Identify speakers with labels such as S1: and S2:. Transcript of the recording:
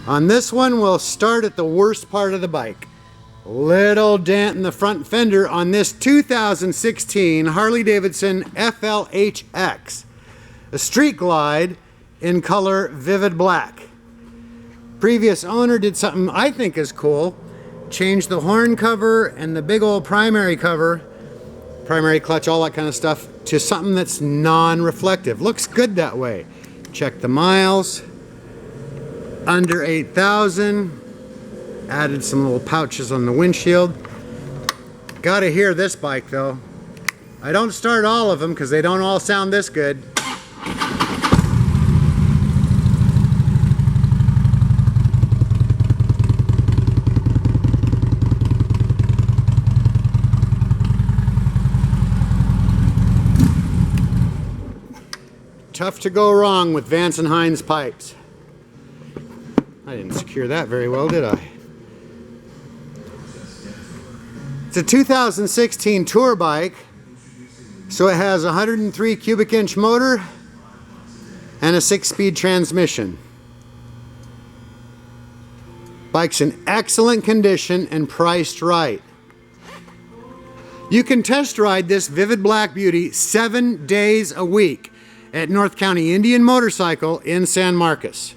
S1: On this one, we'll start at the worst part of the bike. Little dent in the front fender on this 2016 Harley-Davidson FLHX. A street glide in color vivid black. Previous owner did something I think is cool. Changed the horn cover and the big old primary cover, primary clutch, all that kind of stuff, to something that's non-reflective. Looks good that way. Check the miles. Under 8,000. Added some little pouches on the windshield. Gotta hear this bike though. I don't start all of them because they don't all sound this good. Tough to go wrong with Vance & Hines pipes. I didn't secure that very well, did I? It's a 2016 tour bike, so it has a 103 cubic inch motor and a 6-speed transmission. Bike's in excellent condition and priced right. You can test ride this vivid black beauty 7 days a week at North County Indian Motorcycle in San Marcos.